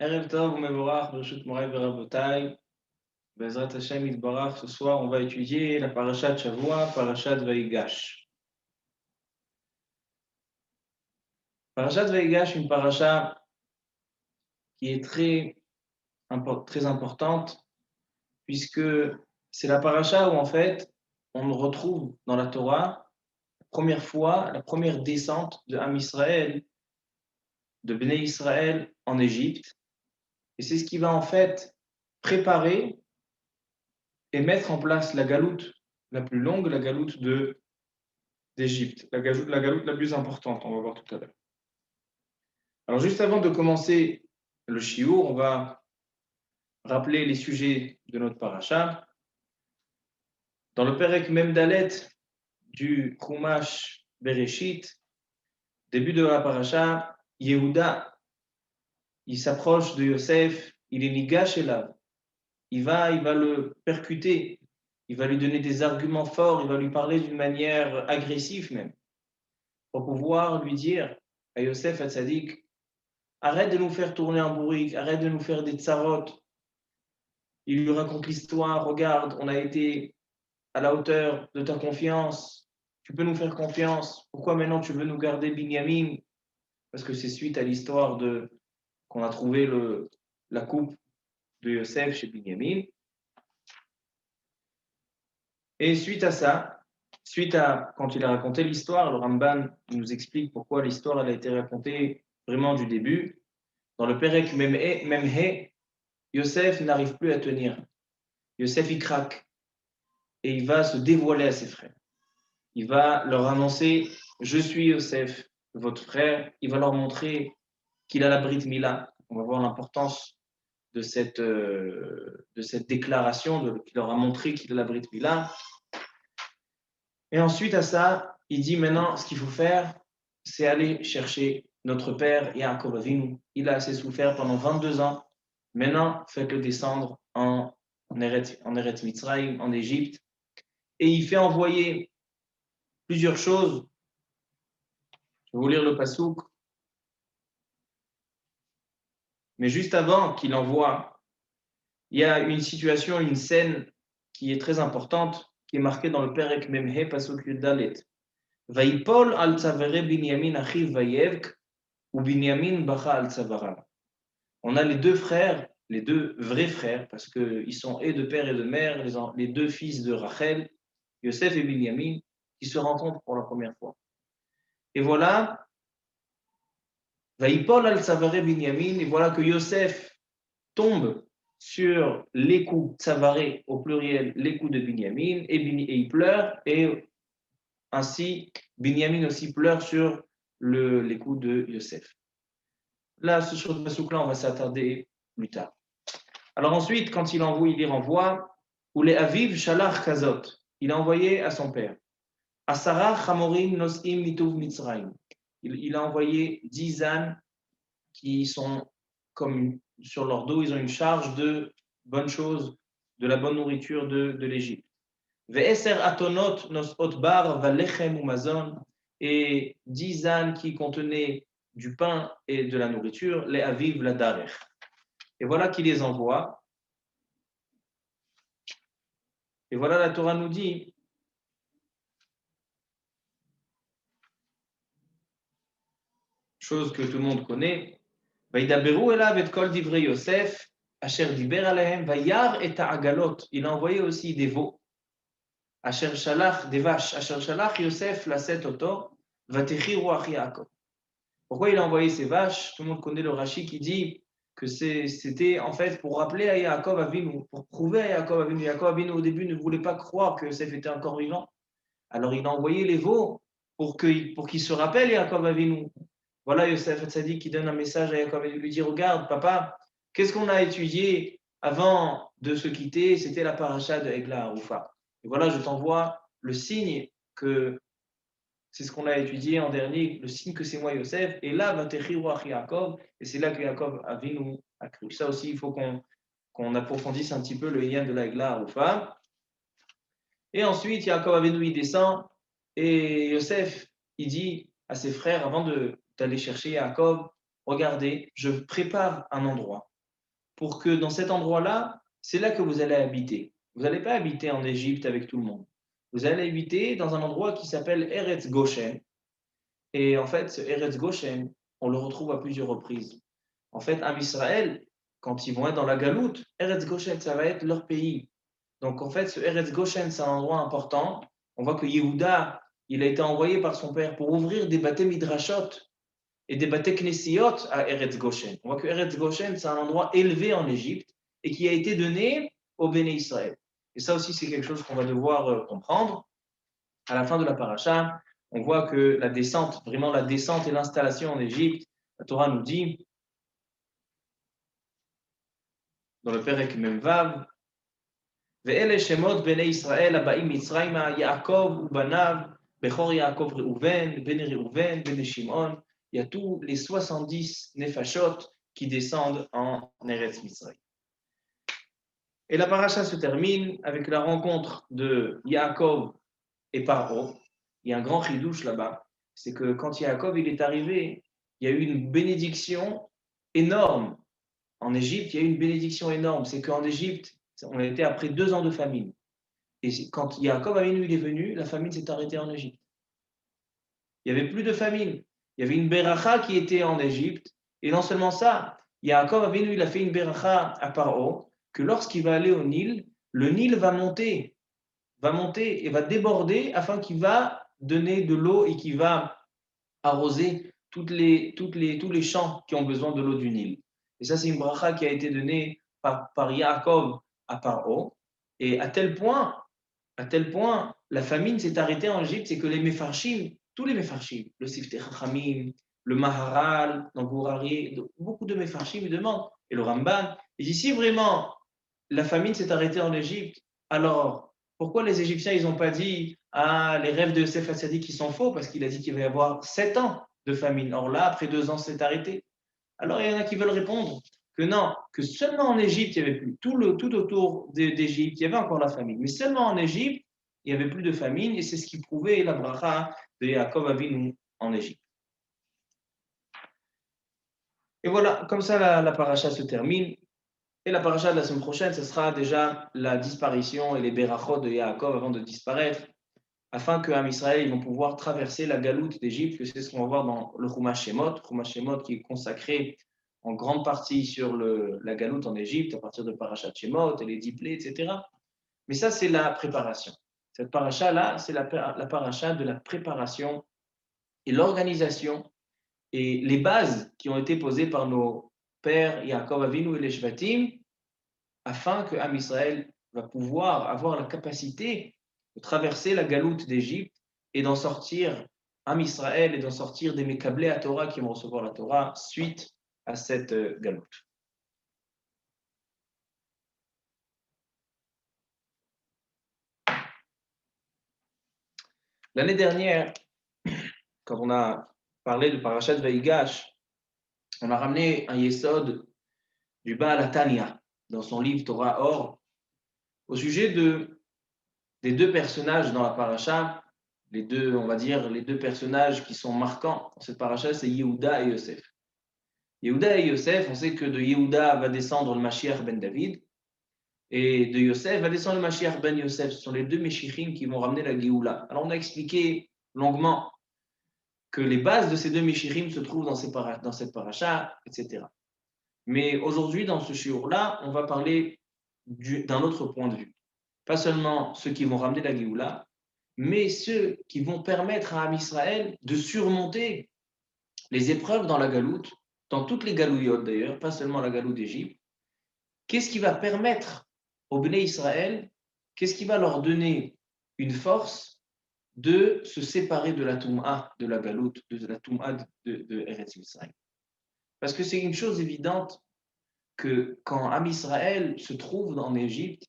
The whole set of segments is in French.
Erev Tov, Mevorach, Bereshut Moray Verabotai, Bezrat Hashem Yitbarach. Ce soir, on va étudier la parashat Shavua, parashat Vaïgash. Parashat Vaïgash, une parasha qui est très importante, puisque c'est la parasha où, en fait, on retrouve dans la Torah, la première fois, la première descente de Am Israël, de Bnei Israël en Égypte. Et c'est ce qui va, en fait, préparer et mettre en place la galoute la plus longue, la galoute d'Égypte, la galoute la plus importante, on va voir tout à l'heure. Alors juste avant de commencer le shiur, on va rappeler les sujets de notre paracha. Dans le Perek Memdalet du Chumash Bereshit, début de la paracha, Yehuda, il s'approche de Yosef, il est nigash elav, il va le percuter, il va lui donner des arguments forts, il va lui parler d'une manière agressive même, pour pouvoir lui dire à Yosef Hatzadik, arrête de nous faire tourner en bourrique, arrête de nous faire des tsarotes. Il lui raconte l'histoire, regarde, on a été à la hauteur de ta confiance, tu peux nous faire confiance. Pourquoi maintenant tu veux nous garder Binyamin? Parce que c'est suite à l'histoire qu'on a trouvé la coupe de Yosef chez Binyamin. Et suite à ça, suite à quand il a raconté l'histoire, le Ramban nous explique pourquoi l'histoire elle a été racontée vraiment du début. Dans le Perek Memhe, Yosef n'arrive plus à tenir. Yosef il craque et il va se dévoiler à ses frères. Il va leur annoncer, je suis Yosef, votre frère. Il va leur montrer qu'il a la Brit Mila. On va voir l'importance de cette déclaration, qu'il leur a montré qu'il a la Brit Mila. Et ensuite à ça, il dit maintenant, ce qu'il faut faire, c'est aller chercher notre père Yaakov Avinu. Il a assez souffert pendant 22 ans. Maintenant, faites-le descendre en Eretz Mitzrayim, en Égypte. Et il fait envoyer plusieurs choses. Je vais vous lire le pasouk. Mais juste avant qu'il envoie, il y a une situation, une scène qui est très importante, qui est marquée dans le Perek Memhe pasuk Yudalet. Vaipol al tzavere Binyamin achiv vayevk ou Binyamin bacha al tzavarav. On a les deux frères, les deux vrais frères, parce qu'ils sont et de père et de mère, les deux fils de Rachel, Yosef et Binyamin, qui se rencontrent pour la première fois. Et voilà, Vaipol al tzavere Binyamin, et voilà que Yosef tombe sur les coups Tsavaré au pluriel, les coups de Binyamin, et il pleure, et ainsi Binyamin aussi pleure sur les coups de Yosef. Là, sur ce souk-là, on va s'attarder plus tard. Alors ensuite, quand il renvoie, ou les Aviv Shalach Kazot, il a envoyé à son père. Asara Chamorim Nosim Mituv Mitzrayim. Il a envoyé 10 ânes qui sont comme sur leur dos, ils ont une charge de bonnes choses, de la bonne nourriture de l'Égypte. Ve'eser atonot nos otbar valechem ou mazon, et 10 ânes qui contenaient du pain et de la nourriture, les aviv la darech. Et voilà qui les envoie. Et voilà, la Torah nous dit, chose que tout le monde connaît, Vaidaberu elav et kol divrei Yosef, asher diber alehem, vayar et ta'agalot. Il a envoyé aussi des veaux. Asher shalach, des vaches. Asher shalach Yosef laset oto, vatechi ruach Yaakov. Pourquoi il a envoyé ces vaches? Tout le monde connaît le Rashi qui dit que c'était en fait pour rappeler à Yaakov Avinu, pour prouver à Yaakov Avinu. Yaakov Avinu au début ne voulait pas croire que Yosef était encore vivant. Alors il a envoyé les veaux pour qu'il se rappelle Yaakov Avinu. Voilà Yosef Hatzadik qui donne un message à Yaakov Avinu, lui dit regarde papa, qu'est-ce qu'on a étudié avant de se quitter? C'était la paracha de Egla Haroufa. Et voilà, je t'envoie le signe que c'est ce qu'on a étudié en dernier, le signe que c'est moi Yosef, et là, Vatechiruach Yaakov, et c'est là que Yaakov Avinu a cru. Ça aussi, il faut qu'on approfondisse un petit peu le lien de la Egla Haroufa. Et ensuite, Yaakov Avinu, il descend, et Yosef, il dit à ses frères, avant d'aller chercher Yaakov, regardez, je prépare un endroit pour que dans cet endroit-là, c'est là que vous allez habiter. Vous n'allez pas habiter en Égypte avec tout le monde. Vous allez habiter dans un endroit qui s'appelle Eretz Goshen. Et en fait, ce Eretz Goshen, on le retrouve à plusieurs reprises. En fait, Am Israël, quand ils vont être dans la Galoute, Eretz Goshen, ça va être leur pays. Donc en fait, ce Eretz Goshen, c'est un endroit important. On voit que Yehuda, il a été envoyé par son père pour ouvrir des bâtés midrashot et des bâtés knessiyot à Eretz Goshen. On voit que Eretz Goshen, c'est un endroit élevé en Égypte et qui a été donné au Béné Israël. Et ça aussi, c'est quelque chose qu'on va devoir comprendre. À la fin de la paracha, on voit que la descente, vraiment la descente et l'installation en Égypte, la Torah nous dit, dans le Perek Memvav, ואלה שמות בני ישראל הבאים מצרימה, יעקב ובניו, בכור יעקב ראובן, בן ראובן, בן שמעון, il y a tous les 70 nefashot qui descendent en Eretz Mitzrayim. Et la paracha se termine avec la rencontre de Yaakov et Paro. Il y a un grand chidouche là-bas, c'est que quand Yaakov il est arrivé, il y a eu une bénédiction énorme. En Égypte, il y a eu une bénédiction énorme. C'est qu'en Égypte, on était après 2 ans de famine. Et quand Yaakov Avinu il est venu, la famine s'est arrêtée en Égypte. Il n'y avait plus de famine. Il y avait une beracha qui était en Égypte. Et non seulement ça, Yaakov Avinu il a fait une beracha à Paro, que lorsqu'il va aller au Nil, le Nil va monter et va déborder afin qu'il va donner de l'eau et qu'il va arroser tous les champs qui ont besoin de l'eau du Nil. Et ça, c'est une bracha qui a été donnée par Yaakov à Paro. Et à tel point, la famine s'est arrêtée en Égypte, c'est que les Mefarshim, tous les Mefarshim, le Siftei Chachamim, le Maharal, dans Gourari, beaucoup de Mefarshim me demandent, et le Ramban, et si vraiment la famine s'est arrêtée en Égypte, alors pourquoi les Égyptiens, ils n'ont pas dit ah, les rêves de Yosef Hatzadi qui sont faux, parce qu'il a dit qu'il va y avoir 7 ans de famine. Or là, après 2 ans, c'est arrêté. Alors il y en a qui veulent répondre que non, que seulement en Égypte, il n'y avait plus. Tout autour d'Égypte, il y avait encore la famine. Mais seulement en Égypte, il n'y avait plus de famine, et c'est ce qui prouvait la bracha de Yaakov Avinu en Égypte. Et voilà, comme ça la paracha se termine. Et la paracha de la semaine prochaine, ce sera déjà la disparition et les berachot de Yaakov avant de disparaître, afin qu'Am Israël ils vont pouvoir traverser la galoute d'Égypte, que c'est ce qu'on va voir dans le Chumash Shemot qui est consacré en grande partie sur la galoute en Égypte, à partir de Parashat Shemot et les 10 plaies, etc. Mais ça, c'est la préparation. Cette paracha-là, c'est la paracha de la préparation et l'organisation et les bases qui ont été posées par nos pères Yaakov Avinu et les Shvatim, afin que Am Israël va pouvoir avoir la capacité de traverser la galoute d'Égypte et d'en sortir Am Israël et d'en sortir des Mekablé à Torah qui vont recevoir la Torah suite à cette galoute. L'année dernière, quand on a parlé de Parashat Vaïgash, on a ramené un yesod du Baal HaTanya dans son livre Torah Or au sujet des 2 personnages dans la paracha, on va dire, les 2 personnages qui sont marquants dans cette paracha, c'est Yehuda et Yosef. Yehuda et Yosef, on sait que de Yehuda va descendre le Mashiach ben David, et de Yosef va descendre le Mashiach ben Yosef. Ce sont les 2 Meshichim qui vont ramener la Géoula. Alors on a expliqué longuement que les bases de ces 2 Meshichim se trouvent dans cette paracha, etc. Mais aujourd'hui, dans ce shiur-là, on va parler d'un autre point de vue. Pas seulement ceux qui vont ramener la Géoula, mais ceux qui vont permettre à Am Israël de surmonter les épreuves dans la galoute, dans toutes les galouillotes d'ailleurs, pas seulement la galoute d'Égypte. Qu'est-ce qui va permettre au Bnei Israël, qu'est-ce qui va leur donner une force de se séparer de la Toum'a, de la galoute, de la Toum'a de Eretz Israël. Parce que c'est une chose évidente que quand Am Israël se trouve en Égypte,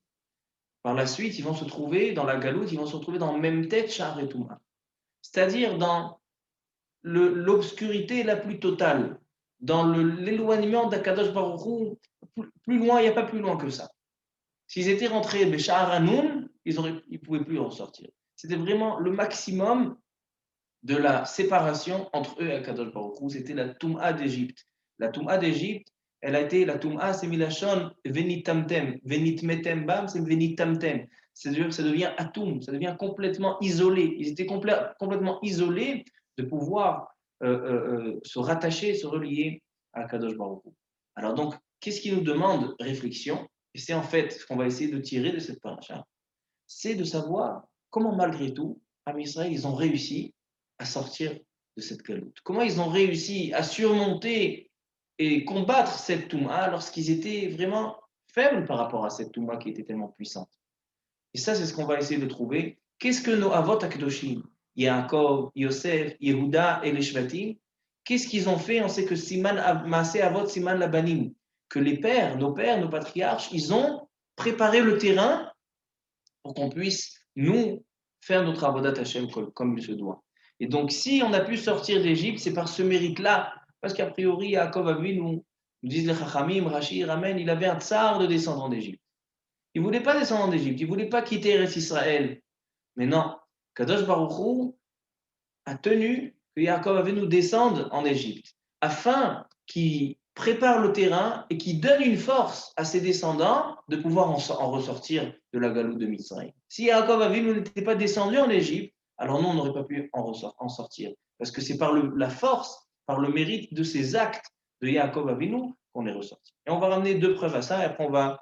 par la suite, ils vont se trouver dans la galoute, ils vont se retrouver dans le même tête, Sha'ar et Touma. C'est-à-dire dans l'obscurité la plus totale, dans l'éloignement d'Akadosh Baruch Hu, plus loin, il n'y a pas plus loin que ça. S'ils étaient rentrés de Sha'ar Hanoun, ils ne pouvaient plus en sortir. C'était vraiment le maximum de la séparation entre eux et Akadosh Baruch Hu. C'était la Touma d'Égypte. La Touma d'Égypte, elle a été, la Touma, c'est Milachon, Venitamtem, Venitmetem Bam, c'est Venitamtem. C'est-à-dire ça devient atum, ça devient complètement isolé. Ils étaient complètement isolés de pouvoir se rattacher, se relier à Kadosh Baruch Hu. Alors donc, qu'est-ce qui nous demande réflexion? Et c'est en fait ce qu'on va essayer de tirer de cette paracha, c'est de savoir comment malgré tout, Am Israël, ils ont réussi à sortir de cette galoute. Comment ils ont réussi à surmonter et combattre cette Touma lorsqu'ils étaient vraiment faibles par rapport à cette Touma qui était tellement puissante. Et ça, c'est ce qu'on va essayer de trouver. Qu'est-ce que nos Avot Akadoshim, Yaakov, Yosef, Yehuda et les Shvatim, qu'est-ce qu'ils ont fait? On sait que Siman Maaseh Avot Siman Labanim, que les pères, nos patriarches, ils ont préparé le terrain pour qu'on puisse, nous, faire notre Avodat Hashem comme il se doit. Et donc, si on a pu sortir d'Égypte, c'est par ce mérite-là, parce qu'a priori, Yaakov Avinu, nous disent les Chachamim, Rashi, Ramen, il avait un tsar de descendre d'Égypte. Il ne voulait pas descendre d'Égypte, il ne voulait pas quitter Eretz Israël. Mais non, Kadosh Baruch Hu a tenu que Yaakov Avinu descende en Égypte, afin qu'il prépare le terrain et qu'il donne une force à ses descendants de pouvoir en ressortir de la galoute de Mitzrayim. Si Yaakov Avinu n'était pas descendu en Égypte, alors nous, on n'aurait pas pu en sortir. Parce que c'est par la force, par le mérite de ces actes de Yaakov Avinu qu'on est ressorti. Et on va ramener deux preuves à ça, et après on va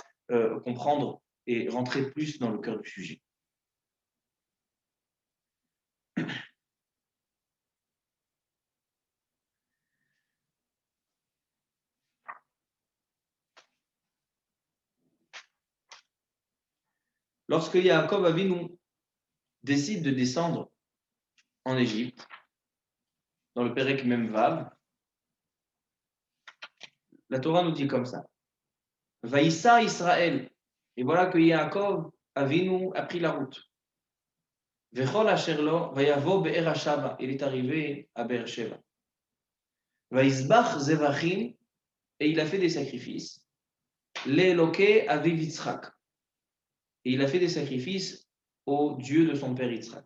comprendre et rentrer plus dans le cœur du sujet. Lorsque Yaakov Avinu décide de descendre en Égypte, dans le Pérek Memvav, la Torah nous dit comme ça. Vaïssa Israël. Et voilà que Yaakov Avinu a pris la route. Vechol Asherlo, Vayavo Be'er Hashava. Il est arrivé à Beersheba. Vaïsbach Zevachim. Et il a fait des sacrifices. Le'eloke Aviv Yitzchak. Et il a fait des sacrifices au Dieu de son père Yitzchak.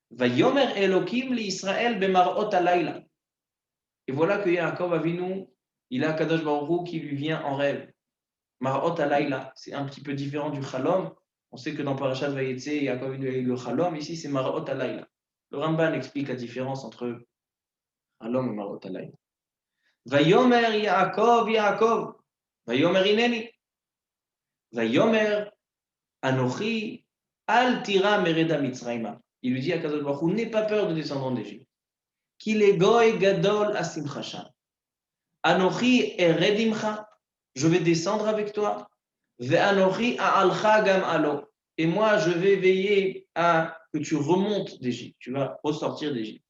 Vayomer Elokim li Israël bemarot alayla. Et voilà que Yaakov Avinu, il a Kadosh Baruch Hu qui lui vient en rêve. Marot alayla, c'est un petit peu différent du Chalom. On sait que dans Parashat Vayetze, Yaakov Avinu a eu le Chalom. Ici, c'est Marot alayla. Le Ramban explique la différence entre Chalom et Marot alayla. Vayomer Yaakov, Yaakov. Vayomer Ineni. Vayomer Anochi al tira mereda Mitzrayma. Il lui dit à Kadosh Baruch Hu, n'aie pas peur de descendre d'Égypte. Qu'il est goy gadol asimchacha. Anochi eredimcha. Je vais descendre avec toi. Ve'anochi a'alcha gam alo. Et moi, je vais veiller à que tu remontes d'Égypte. Tu vas ressortir d'Égypte.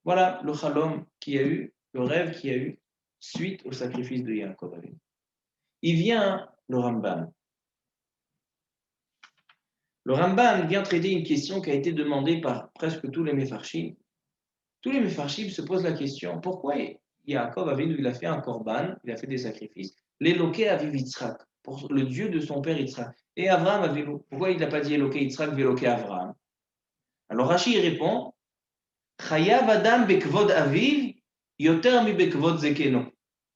Voilà le chalom qu'il y a eu, le rêve qu'il y a eu suite au sacrifice de Yaakov Avinu. Il vient le Ramban. Le Ramban vient traiter une question qui a été demandée par presque tous les Mefarshim. Tous les Mefarshim se posent la question, pourquoi Yaakov Avinu, il a fait un korban, il a fait des sacrifices, l'éloqué Aviv Yitzhak, pour le Dieu de son père Yitzhak. Et Avraham Avinu, pourquoi il n'a pas dit éloqué Yitzhak, éloqué Avraham? Alors Rashi répond, Chayav Adam bekvod Aviv, yoter mi bekvod zekeno.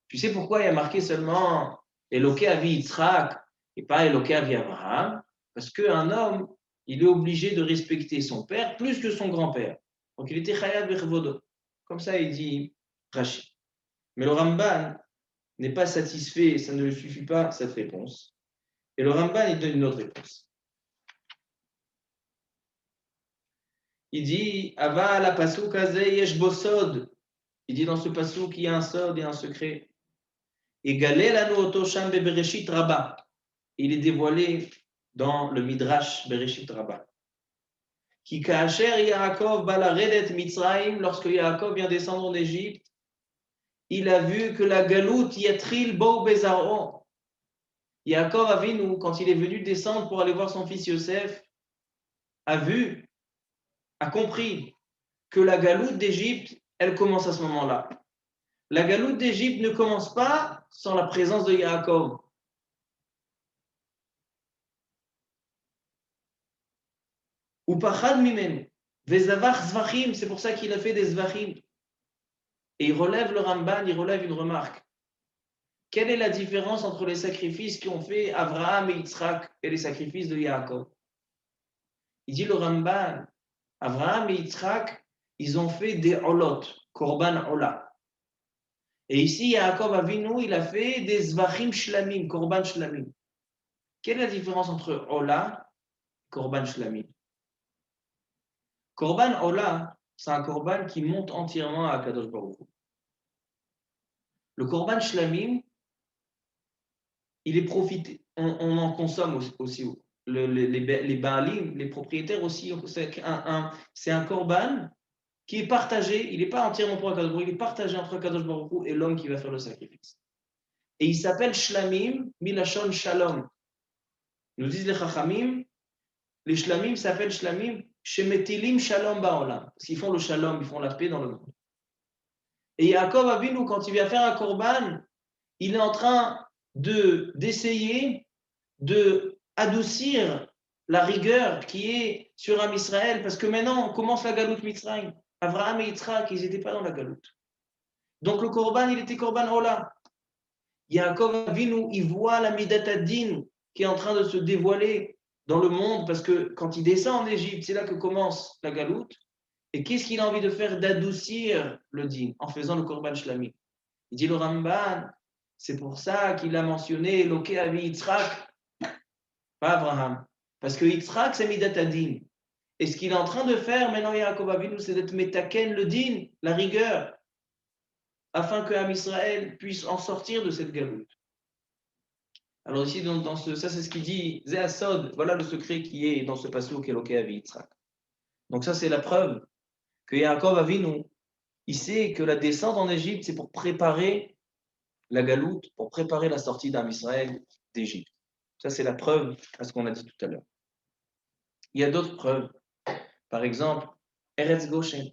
Tu sais pourquoi il y a marqué seulement éloqué Aviv Yitzhak et pas éloqué Aviv Avraham? Parce qu'un homme, il est obligé de respecter son père plus que son grand-père. Donc il était Chayav bekvodo. Comme ça, il dit Rashi. Mais le Ramban n'est pas satisfait, ça ne lui suffit pas, cette réponse. Et le Ramban, il donne une autre réponse. Il dit Ava la pasuk azeh yesh bo sod. Il dit dans ce pasuk qu'il y a un sod et un secret. Et galel anu oto sham bebereshit rabba. Il est dévoilé dans le Midrash Bereshit Rabbah. Ki ka'asher Yaakov balaredet Mitzrayim, lorsque Yaakov vient descendre en Égypte, il a vu que la galoute yatril bo bezaro. Yaakov Avinu, quand il est venu descendre pour aller voir son fils Yosef, a vu, a compris que la galoute d'Égypte, elle commence à ce moment-là. La galoute d'Égypte ne commence pas sans la présence de Yaakov. Ou pachad mimenu. Vezavach zvachim, c'est pour ça qu'il a fait des zvachim. Et il relève le Ramban, il relève une remarque. Quelle est la différence entre les sacrifices qu'ont fait Abraham et Yitzhak et les sacrifices de Yaakov? Il dit le Ramban, Abraham et Yitzhak, ils ont fait des olot, korban ola. Et ici, Yaakov Avinu, il a fait des zvachim shlamim, korban shlamim. Quelle est la différence entre ola et korban shlamim? Korban ola, c'est un korban qui monte entièrement à Kadosh Baruch Hu. Le korban shlamim, il est profité, on en consomme aussi. Les baalim, les propriétaires aussi, c'est un korban qui est partagé, il n'est pas entièrement pour Kadosh Baruch Hu, il est partagé entre Kadosh Baruch Hu et l'homme qui va faire le sacrifice. Et il s'appelle shlamim milashon shalom. Nous disent les chachamim, les shlamim s'appellent shlamim shemetilim shalom ba'olam. Parce qu'ils font le shalom, ils font la paix dans le monde. Et Yaakov Avinu, quand il vient faire un korban, il est en train d'essayer de adoucir la rigueur qui est sur Am Israël, parce que maintenant on commence la galoute Mitzrayim. Abraham et Yitzhak, ils n'étaient pas dans la galoute. Donc le korban, il était korban ola. Yaakov Avinu, il voit la Midat Adin qui est en train de se dévoiler dans le monde, parce que quand il descend en Égypte, c'est là que commence la galoute. Et qu'est-ce qu'il a envie de faire? D'adoucir le din en faisant le korban shlami. Il dit le Ramban, c'est pour ça qu'il a mentionné Loké Avi Yitzhak, pas Abraham. Parce que Yitzhak, c'est Midat Adin. Et ce qu'il est en train de faire maintenant, Yaakov Avinu, c'est d'être metaken le din, la rigueur, afin que Am Israël puisse en sortir de cette galoute. Alors ici, ça c'est ce qu'il dit, Zéasod, voilà le secret qui est dans ce passage Loké Avi Yitzhak. Donc ça c'est la preuve que Yaakov Avinu, il sait que la descente en Égypte, c'est pour préparer la galoute, pour préparer la sortie d'Am Israël d'Égypte. Ça, c'est la preuve à ce qu'on a dit tout à l'heure. Il y a d'autres preuves. Par exemple, Eretz Goshen,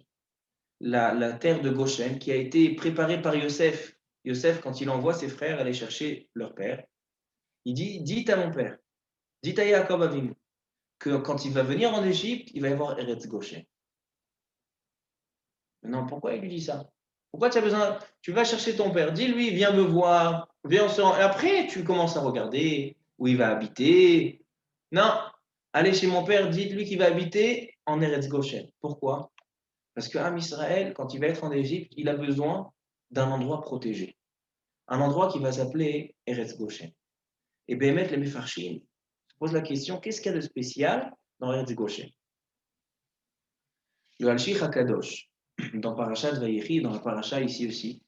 la terre de Goshen, qui a été préparée par Yosef. Yosef, quand il envoie ses frères aller chercher leur père, il dit, dites à mon père, dites à Yaakov Avinu, que quand il va venir en Égypte, il va y avoir Eretz Goshen. Maintenant, pourquoi il lui dit ça? Pourquoi tu as besoin? Tu vas chercher ton père, dis-lui, viens me voir, viens, on se rend. Et après, tu commences à regarder où il va habiter. Non, allez chez mon père, dites-lui qu'il va habiter en Eretz Goshen. Pourquoi? Parce qu'Am Israël, quand il va être en Égypte, il a besoin d'un endroit protégé. Un endroit qui va s'appeler Eretz Goshen. Et Béhémet, les Mefarshim se pose la question, qu'est-ce qu'il y a de spécial dans Eretz Goshen? Le Halshich HaKadosh, dans Parashat Vayechi, dans la Parasha ici aussi,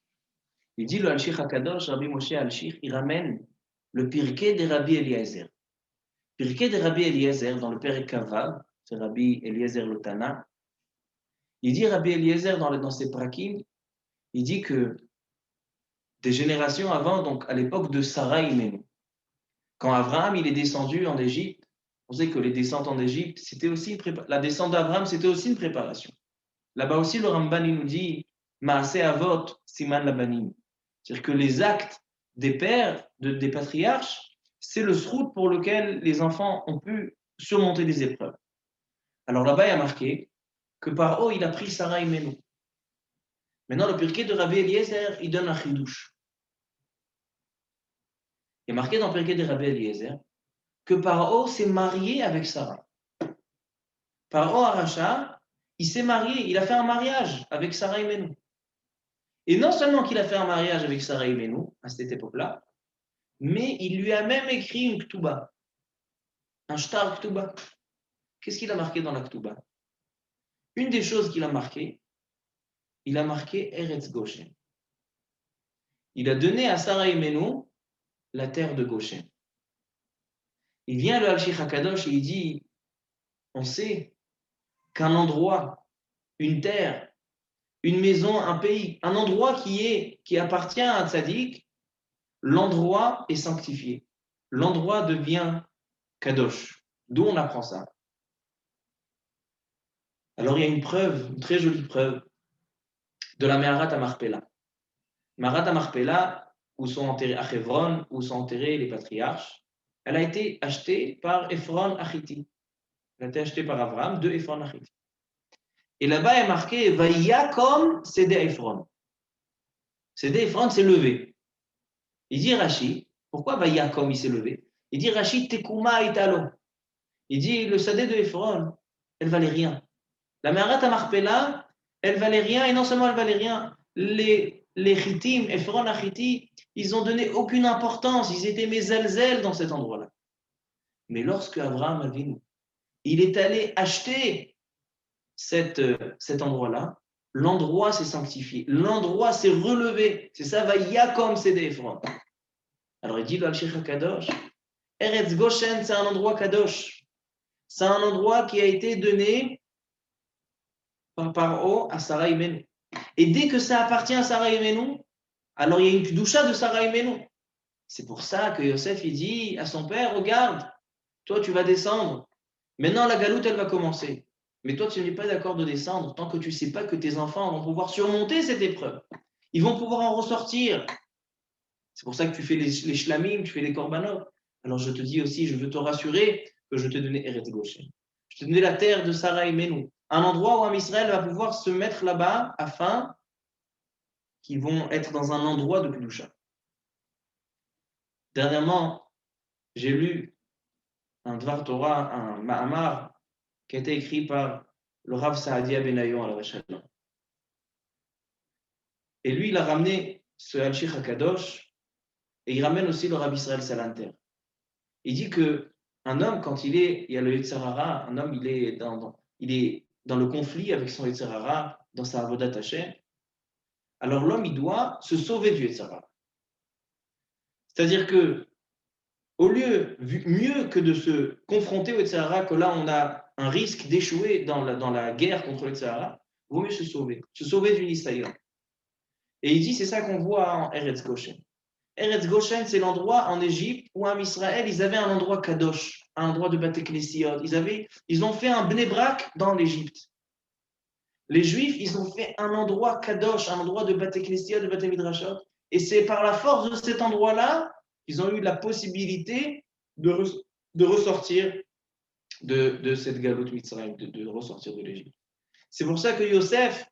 il dit le Halshich HaKadosh, Rabbi Moshe Halshich, il ramène le Pirkei de Rabbi Eliezer. Pirkei de Rabbi Eliezer, dans le Perek Kavav, c'est Rabbi Eliezer le Tana, il dit Rabbi Eliezer dans ses prakim, il dit que des générations avant, donc à l'époque de Sarah Imenu, quand Abraham il est descendu en Égypte, on sait que les descentes en Égypte, c'était aussi la descente d'Abraham, c'était aussi une préparation. Là-bas aussi, le Ramban il nous dit Maaseh Avot Siman Labanim. C'est-à-dire que les actes des pères, des patriarches, c'est le srout pour lequel les enfants ont pu surmonter des épreuves. Alors là-bas, il y a marqué que Paro, il a pris Sarah Imenu. Maintenant, le Pirkei de Rabbi Eliezer, il donne un chidouche. Il est marqué dans le Pirkei de Rabbi Eliezer que Paro s'est marié avec Sarah. Paro Aracha, il s'est marié, il a fait un mariage avec Sarah Imenu. Et non seulement qu'il a fait un mariage avec Sarah Imenu à cette époque-là, mais il lui a même écrit une ktuba, un shtar ktuba. Qu'est-ce qu'il a marqué dans la ktuba? Une des choses qu'il a marqué, il a marqué Eretz Goshen. Il a donné à Sarah Imenu la terre de Goshen. Il vient le Halshich HaKadosh et il dit, on sait qu'un endroit, une terre, une maison, un pays, un endroit qui appartient à un tzaddik, l'endroit est sanctifié. L'endroit devient kadosh. D'où on apprend ça? Alors il y a une preuve, une très jolie preuve, de la Meharat Marpella. Meharat Marpella, où sont enterrés à Hebron, où sont enterrés les patriarches, elle a été achetée par Ephron Achiti. Elle a été achetée par Abraham de Ephron Achiti. Et là-bas, il est marqué Vayakom Sede Ephron. Sédé Ephron s'est levé. Il dit Rashi, pourquoi Vayakom il s'est levé? Il dit Rashi Tekuma Italo. Il dit le Sédé de Ephron, elle valait rien. La Meharat Marpella, elle valait rien, et non seulement elle valait rien, les Chittim, Ephron Achiti, ils ont donné aucune importance, ils étaient mésalzel dans cet endroit-là. Mais lorsque Abraham Avinu, il est allé acheter cet endroit-là, l'endroit s'est sanctifié, l'endroit s'est relevé. C'est ça, va Yakom Sédé Ephron. Alors il dit dans le Sheikh HaKadosh, Eretz Goshen, c'est un endroit Kadosh. C'est un endroit qui a été donné par Paro à Sarah Imenu. Et dès que ça appartient à Sarah Imenu, alors il y a une Kedusha de Sarah Imenu. C'est pour ça que Yosef il dit à son père, regarde, toi tu vas descendre. Maintenant la galoute elle va commencer. Mais toi tu n'es pas d'accord de descendre tant que tu ne sais pas que tes enfants vont pouvoir surmonter cette épreuve. Ils vont pouvoir en ressortir. C'est pour ça que tu fais les shlamim, tu fais les korbanot. Alors je te dis aussi, je veux te rassurer que je t'ai donné Eretz Goshen. Je t'ai donné la terre de Sarah et Menou. Un endroit où Am Israël va pouvoir se mettre là-bas afin qu'ils vont être dans un endroit de Kedusha. Dernièrement, j'ai lu un Dvar Torah, un Ma'amar, qui a été écrit par le Rav Saadia Benayon à la Vachalon. Et lui, il a ramené ce Hachich HaKadosh, et il ramène aussi le Rav Israël Salanter. Il dit que un homme, quand il y a le Yetzer Hara, un homme, il est dans le conflit avec son Yetzer Hara, dans sa Avodat Hashem, alors l'homme, il doit se sauver du Yetzer Hara. C'est-à-dire que, au lieu, mieux que de se confronter au Yetzer Hara, que là, on a un risque d'échouer dans la guerre contre le Yetzer Hara, il vaut mieux se sauver du Nisayon. Et il dit, c'est ça qu'on voit en Eretz Goshen. Eretz Goshen, c'est l'endroit en Égypte où en Israël, ils avaient un endroit kadosh, un endroit de Bate Knesiot. Ils ont fait un bnei-brak dans l'Égypte. Les Juifs, ils ont fait un endroit kadosh, un endroit de Bate Knesiot, de Bate Midrashot. Et c'est par la force de cet endroit-là qu'ils ont eu la possibilité de ressortir de cette galoute Mitzrayim, de ressortir de l'Égypte. C'est pour ça que Yosef,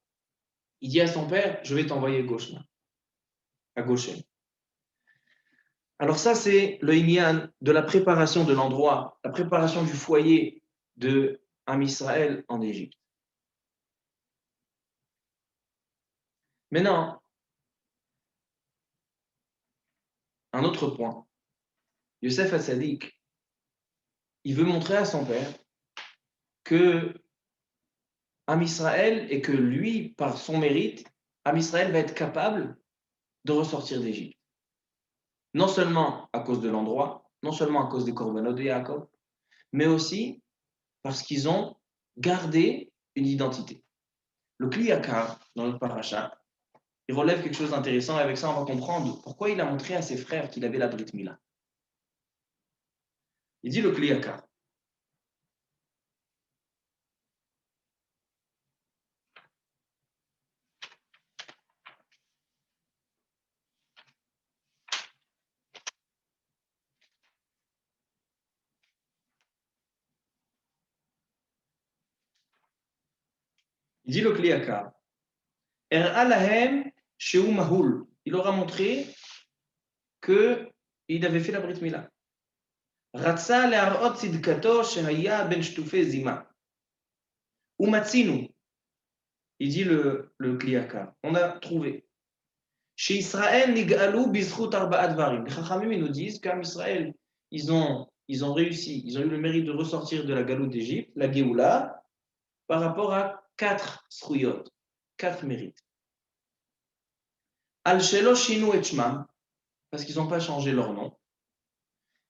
il dit à son père, je vais t'envoyer à Goshen. Alors ça, c'est le inyan de la préparation de l'endroit, la préparation du foyer de Am Israël en Égypte. Maintenant, un autre point. Yosef Hatzadik, il veut montrer à son père que Am Israël et que lui, par son mérite, Am Israël va être capable de ressortir d'Égypte. Non seulement à cause de l'endroit, non seulement à cause des korbanot de Yaakov, mais aussi parce qu'ils ont gardé une identité. Le Kli Yakar, dans notre paracha, il relève quelque chose d'intéressant et avec ça on va comprendre pourquoi il a montré à ses frères qu'il avait la Brit Mila. Il dit le Kli Yakar. Il dit le Kli Yakar. Er'a lahem sheu mahul. Il leur a montré qu'il avait fait la Brit Mila. Ratsa le'arot tzidkato shehaya ben shtufei zima. Umatzinu. Il dit le Kli Yakar. On a trouvé. Chez Israël, nig'alou bizchut arba'at dvarim. Les Chachamim nous disent qu'en Israël, ils ont réussi, ils ont eu le mérite de ressortir de la galoute d'Égypte, la Géoula, par rapport à 4 sruyot, 4 mérites. Al shelo shinu et shmam, parce qu'ils n'ont pas changé leur nom.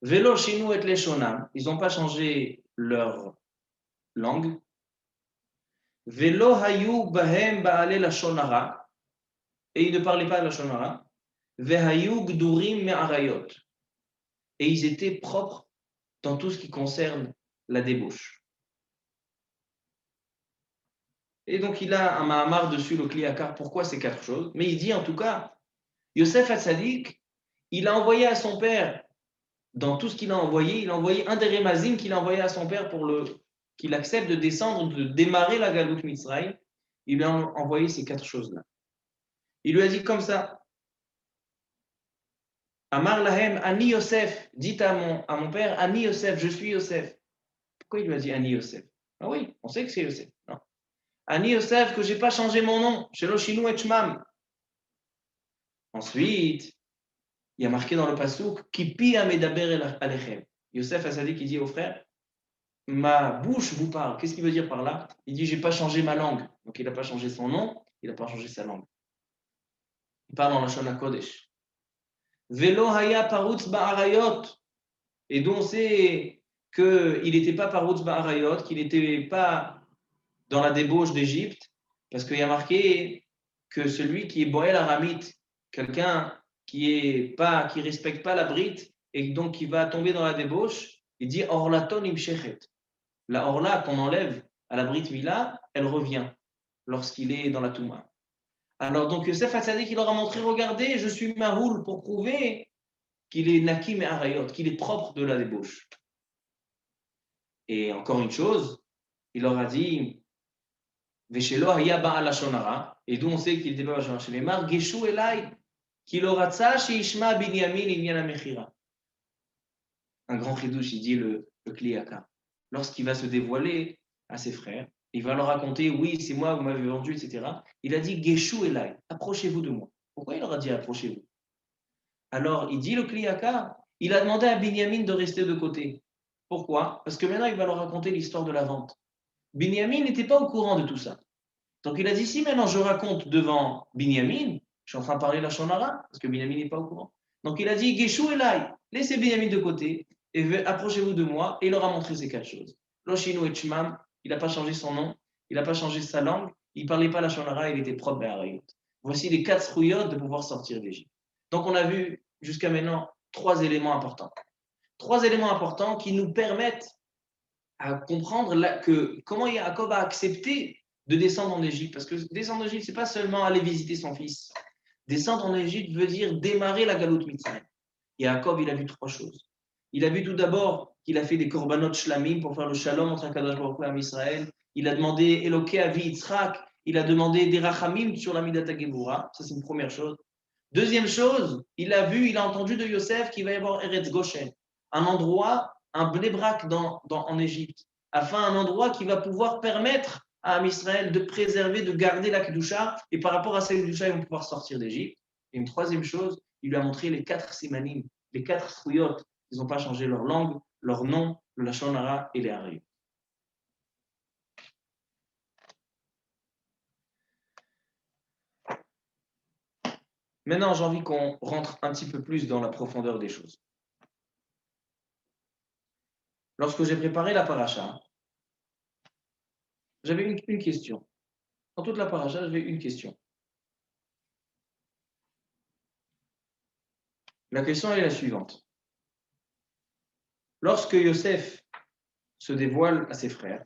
Velo shinu et leshonam, ils n'ont pas changé leur langue. Velo hayu bahem ba'ale lashon hara, et ils ne parlaient pas lashon hara. Vehayu gdurim me'arayot, et ils étaient propres dans tout ce qui concerne la débauche. Et donc il a un mahamar dessus, le Kli Yakar, pourquoi ces 4 choses. Mais il dit en tout cas, Yosef Hatzadik, il a envoyé à son père, dans tout ce qu'il a envoyé un des remazim qu'il a envoyé à son père pour qu'il accepte de descendre, de démarrer la galoute Mitzrayim. Il lui a envoyé ces 4 choses-là. Il lui a dit comme ça, Amar lahem, Ani Yosef, dites à mon père, Ani Yosef, je suis Yosef. Pourquoi il lui a dit Ani Yosef? Ah oui, on sait que c'est Yosef. Non. Ani Yosef, que je n'ai pas changé mon nom, Shelo Shinu et Shmam. Ensuite, il y a marqué dans le pasouk, Kipi amedaber alechem. Yosef Hassadi qui dit au frère, ma bouche vous parle. Qu'est-ce qu'il veut dire par là? Il dit, j'ai pas changé ma langue. Donc il n'a pas changé son nom, il n'a pas changé sa langue. Il parle en Lashon HaKodesh. Velo haya parutz ba'arayot. Et donc c'est qu'il n'était pas parutz ba'arayot, qu'il n'était pas dans la débauche d'Égypte, parce qu'il y a marqué que celui qui est boël aramite, quelqu'un qui respecte pas la brite, et donc qui va tomber dans la débauche, il dit orlaton imshechet. La orla qu'on enlève à la Brit Mila, elle revient lorsqu'il est dans la Touma. Alors donc Yosef Hatzadik, il leur a montré, regardez, je suis Mahoul pour prouver qu'il est Nakim et Arayot, qu'il est propre de la débauche. Et encore une chose, il leur a dit, Veshelo haya ba'al lashonara, et d'où on sait qu'il était pas lashonara chez les mar, Geshu elai, qu'il aura tsa sheishma binyamin inyan amechira. Un grand chidouche, il dit le Kliyaka. Lorsqu'il va se dévoiler à ses frères, il va leur raconter, oui, c'est moi, vous m'avez vendu, etc. Il a dit, Geshu elai, approchez-vous de moi. Pourquoi il leur a dit, approchez-vous? Alors, il dit le Kliyaka, il a demandé à Binyamin de rester de côté. Pourquoi? Parce que maintenant, il va leur raconter l'histoire de la vente. Binyamin n'était pas au courant de tout ça. Donc, il a dit, si maintenant je raconte devant Binyamin, je suis en train de parler la Shonara, parce que Binyamin n'est pas au courant. Donc, il a dit, Geshu elai, laissez Binyamin de côté, et approchez-vous de moi, et il leur a montré ces quatre choses. Loshinu et Shmam, il n'a pas changé son nom, il n'a pas changé sa langue, il ne parlait pas la Shonara, il était propre à Arayot. Voici les quatre rouillottes de pouvoir sortir d'Égypte. Donc, on a vu jusqu'à maintenant trois éléments importants. Trois éléments importants qui nous permettent à comprendre comment Yaakov a accepté de descendre en Égypte. Parce que descendre en Égypte, ce n'est pas seulement aller visiter son fils. Descendre en Égypte veut dire démarrer la galoute Mitzrayim. Yaakov, il a vu trois choses. Il a vu tout d'abord qu'il a fait des korbanot shlamim pour faire le shalom entre Akadosh Baruch Hu et Israël. Il a demandé Eloké Avi Yitzhak. Il a demandé des rachamim sur la Midata Gemura. Ça, c'est une première chose. Deuxième chose, il a entendu de Yosef qu'il va y avoir Eretz Goshen, un endroit, un blébrak en Égypte, afin un endroit qui va pouvoir permettre à Israël de préserver, de garder la Kedusha, et par rapport à cette Kedusha, ils vont pouvoir sortir d'Égypte. Et une troisième chose, il lui a montré les quatre simanim, les quatre sruyot. Ils n'ont pas changé leur langue, leur nom, le Lashon Hara et les Harayot. Maintenant, j'ai envie qu'on rentre un petit peu plus dans la profondeur des choses. Lorsque j'ai préparé la paracha, j'avais une question. Dans toute la paracha, j'avais une question. La question est la suivante. Lorsque Yosef se dévoile à ses frères,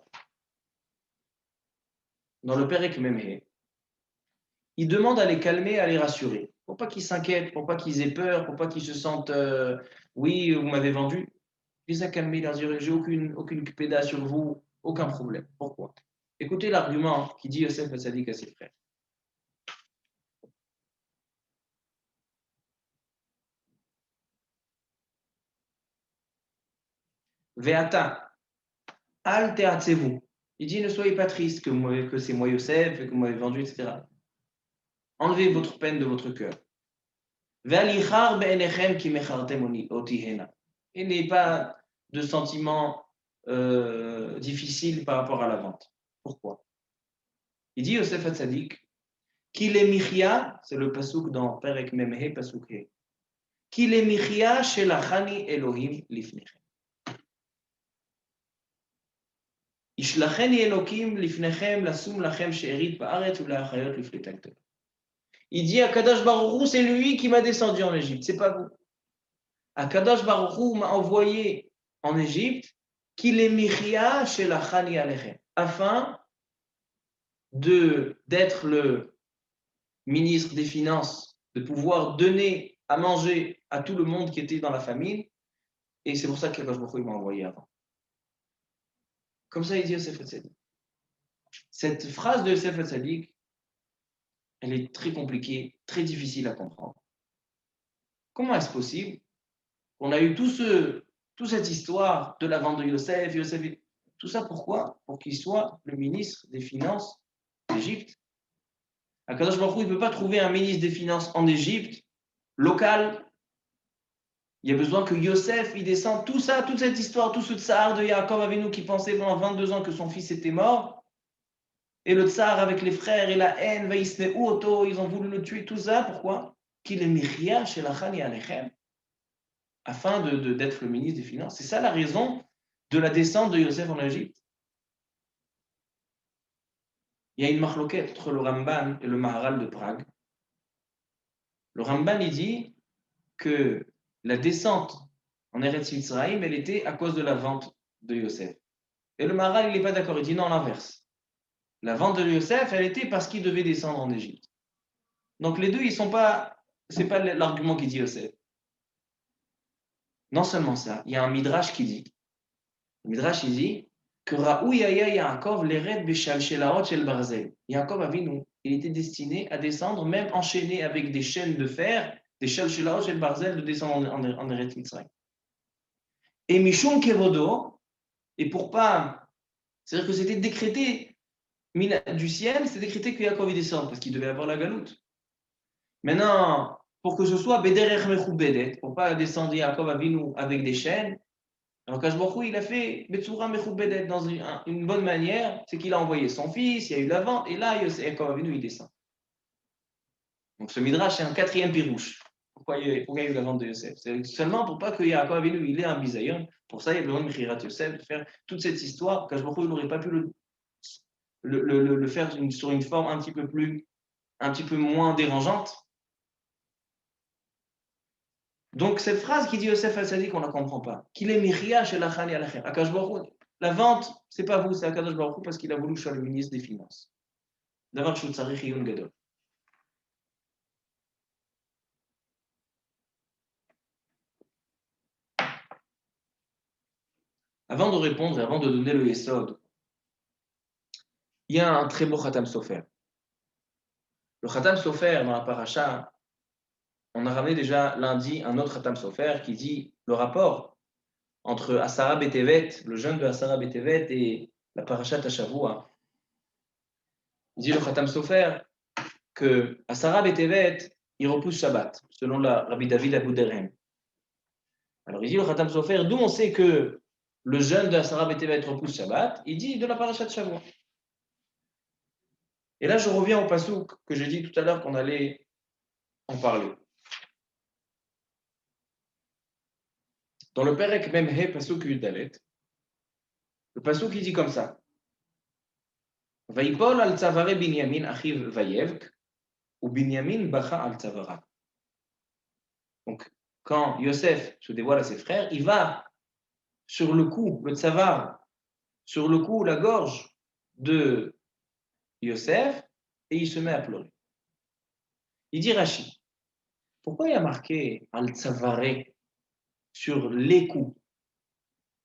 dans le Perek Memhe, il demande à les calmer, à les rassurer, pour pas qu'ils s'inquiètent, pour pas qu'ils aient peur, pour pas qu'ils se sentent oui, vous m'avez vendu. Il les a calmés, il leur dit j'ai aucune péda sur vous, aucun problème. Pourquoi? Écoutez l'argument qui dit Yosef Hatzadik à ses frères. Ve'ata, al te'atzevou. Il dit ne soyez pas tristes que c'est moi Yosef, que vous m'avez vendu, etc. Enlevez votre peine de votre cœur. Et n'ayez pas de sentiments difficiles par rapport à la vente. Pourquoi? Il dit Yosef Hatzadik, qu'il est michia, c'est le pasouk dans Perek Memhe, pasouk he, qu'il est michia shelachani Elohim lifnechem. Ishlacheni Elohim lifnechem lasum lachem she'erit ba'aretz u'la'achayot lifletak. Il dit à Kadosh Baruch Hu, c'est lui qui m'a descendu en Égypte, c'est pas vous. Akadosh Baruch Hu m'a envoyé en Égypte qu'il est michia chez la Chani Alechem, afin d'être le ministre des Finances, de pouvoir donner à manger à tout le monde qui était dans la famine, et c'est pour ça qu'Akadosh Baruch Hu m'a envoyé avant. Comme ça, il dit Yosef Hatzadik. Cette phrase de Yosef Hatzadik, elle est très compliquée, très difficile à comprendre. comment est-ce possible qu'on a eu toute cette histoire de la vente de Yosef, tout ça pourquoi? Pour qu'il soit le ministre des Finances d'Égypte. Akadosh Baruch Hu, il ne peut pas trouver un ministre des Finances en Égypte, local. Il y a besoin que Yosef, il descende. Tout ça, toute cette histoire, tout ce tsar de Yaakov Avinu qui pensait pendant 22 ans que son fils était mort, et le tsar avec les frères et la haine, ils ont voulu le tuer, tout ça, pourquoi? Qu'il est Miria chez la Khani Alechem, afin d'être le ministre des Finances. C'est ça la raison de la descente de Yosef en Égypte. Il y a une marloquette entre le Ramban et le Maharal de Prague. Le Ramban, il dit que la descente en Eretz Mitzrayim, elle était à cause de la vente de Yosef. Et le Maharal, il n'est pas d'accord, il dit non, l'inverse. La vente de Yosef, elle était parce qu'il devait descendre en Égypte. Donc les deux, ils sont pas, c'est pas l'argument qui dit Yosef. Non seulement ça, il y a un Midrash qui dit, le Midrash, il dit que Raouyaya Yaakov l'Ered Beshal Shelaot Shel Barzel. Yaakov Avinu, il était destiné à descendre, même enchaîné avec des chaînes de fer, des Shel Shelaot Shel Barzel, de descendre en Eretz Mitzrayim. Et Mishum Kevodo, et pour pas, c'est-à-dire que c'était décrété du ciel, c'était décrété que Yaakov y descende, parce qu'il devait avoir la galoute. Maintenant, pour que ce soit Bederech Mechoubedet, pour pas descendre Yaakov Avinu avec des chaînes, alors Akash Baruch Hu, il a fait Betsura Mechoubedet dans une bonne manière, c'est qu'il a envoyé son fils, il y a eu la vente, et là, Yaakov Avinu, il descend. Donc ce Midrash, c'est un quatrième pirouche. Pourquoi il y a eu la vente de Yosef? C'est seulement pour pas que Yaakov Avinu, il ait un bisayon. Pour ça, il y a besoin de Mechirat Yosef, de faire toute cette histoire. Akash Baruch Hu, il n'aurait pas pu le faire sur une forme un petit peu moins dérangeante. Donc cette phrase qui dit Yosef al-Sadiq, on ne la comprend pas. Qu'il est Miria chez l'Achani al-Achem. Akash Baruch Hu, la vente, c'est pas vous, c'est Akadosh Baruch Hu parce qu'il a voulu que je sois le ministre des Finances. D'abord, je suis Yun Gadol. Avant de répondre et avant de donner le Yesod, il y a un très beau Khatam Sofer. Le Khatam Sofer, dans la paracha, on a ramené déjà lundi un autre Khatam Sofer qui dit le rapport entre Asara Betevet, le jeûne de Asara Betevet, et la paracha Tashavua. Il dit le Khatam Sofer que Asara Betevet, il repousse Shabbat, selon la Rabbi David Abou Derhem. Alors il dit le Khatam Sofer, d'où on sait que le jeûne de Asara Betevet repousse Shabbat, il dit de la paracha Tashavua. Et là, je reviens au passouk que j'ai dit tout à l'heure qu'on allait en parler. Dans le Perek Memhe passouk Yudalet, le passouk qui dit comme ça. Vaïpol al tzavare Binyamin achiv vayevk, ou Binyamin bacha al tzavara. Donc, quand Yosef se dévoile à ses frères, il va sur le cou, le tzavar, sur le cou, la gorge de Yosef, et il se met à pleurer. Il dit Rashi, pourquoi il y a marqué al tzavare sur les coups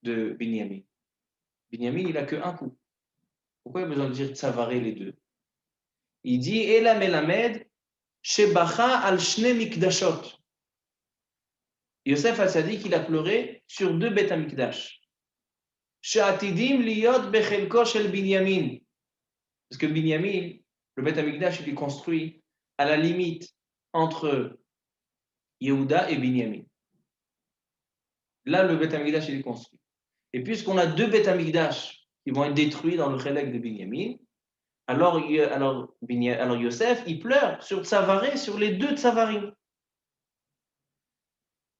de Binyamin? Binyamin, il n'a qu'un coup. Pourquoi il y a besoin de dire tzavaré les deux? Il dit Ela melamed shebacha al shne mikdashot. Yosef al-Sadiq, il a pleuré sur deux Beth Amikdash. She'atidim liyot bechelko shel Binyamin. Parce que Binyamin, le Beth Amikdash, il est construit à la limite entre Yehuda et Binyamin. Là, le Beth Amikdash, il est construit. Et puisqu'on a deux Beth Amikdash qui vont être détruits dans le Chelek de Binyamin, alors Yosef, il pleure sur Tzavaré, sur les deux Tzavarim.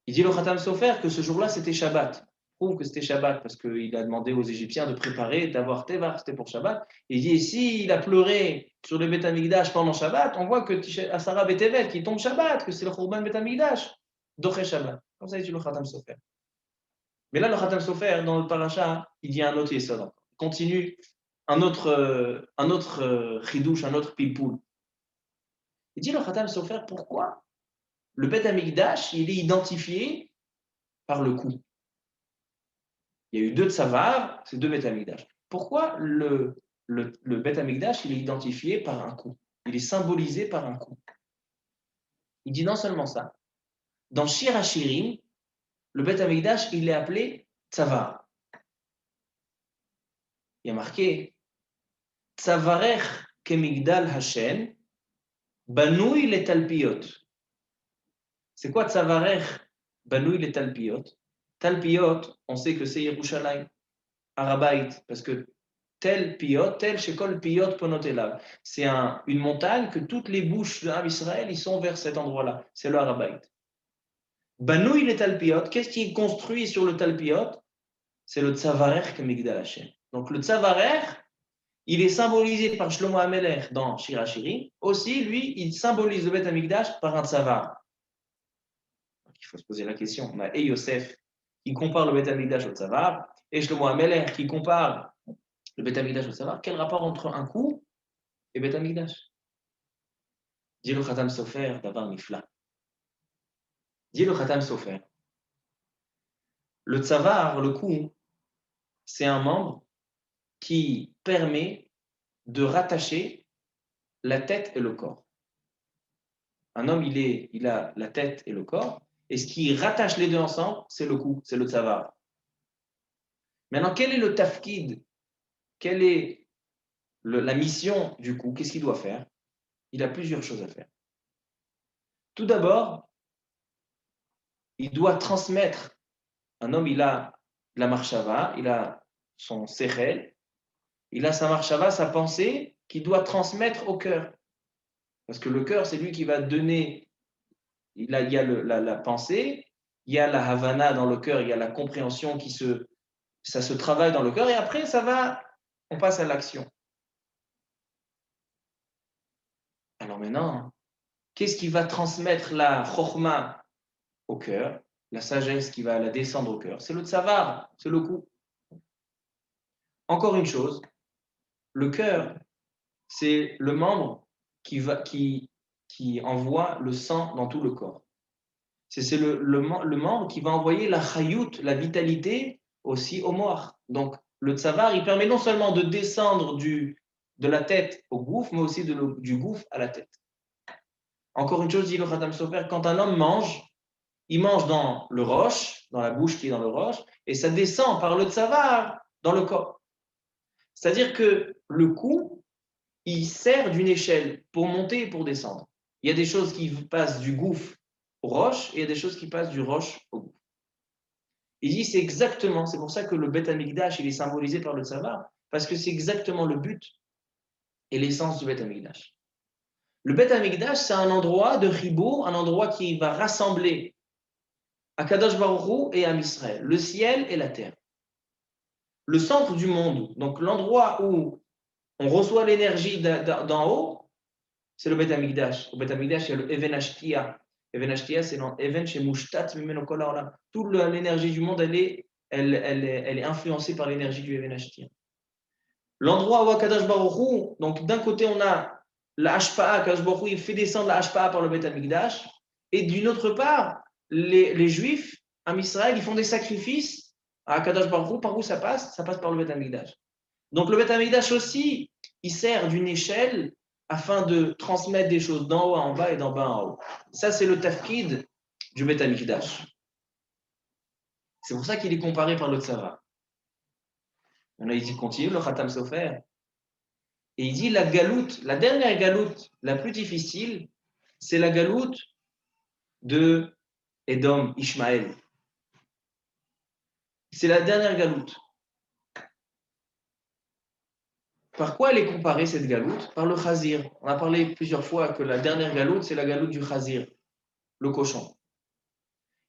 Il dit le Khatam Sofer que ce jour-là, c'était Shabbat. Il prouve que c'était Shabbat parce qu'il a demandé aux Égyptiens de préparer, d'avoir Tevar, c'était pour Shabbat. Et il dit, et s'il a pleuré sur le Beth Amikdash pendant Shabbat, on voit que Asara Betevet, qui tombe Shabbat, que c'est le Khurban Beth Amikdash, Doché Shabbat. Comme ça, il dit le Khatam Sofer. Mais là, le Khatam Sofer, dans le paracha, il dit un autre Yesod. Il continue un autre chidouche, un autre pilpoul. Il dit le Khatam Sofer, pourquoi le Beth Amikdash, il est identifié par le coup? Il y a eu deux Tsavar, c'est deux Beth Amikdash. Pourquoi le Beth Amikdash, il est identifié par un coup? Il est symbolisé par un coup. Il dit non seulement ça, dans Shir HaShirim, le Beth Amikdash, il est appelé Tzavar. Il y a marqué Tzavarech kemigdal Hashem, banouy le talpiot. C'est quoi Tzavarech banouy le talpiot? Talpiot, on sait que c'est Yerushalayim, Arabait, parce que tel piot, tel shekol piot ponotelav. C'est une montagne que toutes les bouches de Israël, ils sont vers cet endroit-là. C'est le Arabait. Banouy le talpiot, qu'est-ce qui est construit sur le talpiot? C'est le Tzavarech kemigdal Hashem. Donc le Tzavarech, il est symbolisé par Shlomo HaMelech dans Shir HaShirim. Aussi, lui, il symbolise le Beth Amikdash par un tzavar. Il faut se poser la question. On a Yosef qui compare le Beth Amikdash au tzavar, et Shlomo HaMelech qui compare le Beth Amikdash au tzavar. Quel rapport entre un coup et Beth Amikdash? Dit le Khatam Sofer d'Avar Nifla. Dit le Khatam Sofer. Le tzavar, le coup, c'est un membre qui permet de rattacher la tête et le corps. Un homme, il a la tête et le corps, et ce qui rattache les deux ensemble, c'est le cou, c'est le tzavar. Maintenant, quel est le tafkid? Quelle est la mission du cou? Qu'est-ce qu'il doit faire? Il a plusieurs choses à faire. Tout d'abord, il doit transmettre. Un homme, il a la marshava, il a son sechel, il a sa marshava, sa pensée, qu'il doit transmettre au cœur. Parce que le cœur, c'est lui qui va donner. Il y a la pensée, il y a la havana dans le cœur, il y a la compréhension ça se travaille dans le cœur, et après, on passe à l'action. Alors maintenant, qu'est-ce qui va transmettre la chokhma au cœur, la sagesse qui va la descendre au cœur? C'est le tzavar, c'est le coup. Encore une chose, le cœur, c'est le membre qui envoie le sang dans tout le corps. C'est le membre qui va envoyer la chayut, la vitalité, aussi au mort. Donc, le tzavar, il permet non seulement de descendre de la tête au gouffre, mais aussi du gouffre à la tête. Encore une chose, dit le Khatam Sofer, quand un homme mange, il mange dans le roche, dans la bouche qui est dans le roche, et ça descend par le tzavar dans le corps. C'est-à-dire que le cou, il sert d'une échelle pour monter et pour descendre. Il y a des choses qui passent du gouffre au roche, et il y a des choses qui passent du roche au gouffre. Il dit c'est pour ça que le Beth Amikdash, il est symbolisé par le tzavar, parce que c'est exactement le but et l'essence du Beth Amikdash. Le Beth Amikdash, c'est un endroit de ribour, un endroit qui va rassembler Akadosh Baruch Hu et Am Israël, le ciel et la terre. Le centre du monde, donc l'endroit où on reçoit l'énergie d'en haut, c'est le Beth Amikdash. Au Beth Amikdash, il y a le Even Ashtia. Even Ashtia, c'est l'Even chez Mushtat, toute l'énergie du monde, elle est influencée par l'énergie du Even Ashtia. L'endroit où Akadosh Baruch Hu, donc d'un côté, on a la Hashpa'a, Akadosh Baruch Hu, il fait descendre la Hashpa'a par le Beth Amikdash, et d'une autre part, les Juifs, Am Israël, ils font des sacrifices à Akadosh Baruch Hu. Par où ça passe? Ça passe par le Beth Amikdash. Donc le Beth Amikdash aussi, il sert d'une échelle afin de transmettre des choses d'en haut en bas et d'en bas en haut. Ça, c'est le tafkid du Beth Amikdash. C'est pour ça qu'il est comparé par le Tzavar. On a dit continue, le Khatam Sofer. Et il dit la galoute, la dernière galoute, la plus difficile, c'est la galoute de Edom, Ishmaël. C'est la dernière galoute. Par quoi elle est comparée, cette galoute? Par le chazir. On a parlé plusieurs fois que la dernière galoute, c'est la galoute du chazir, le cochon.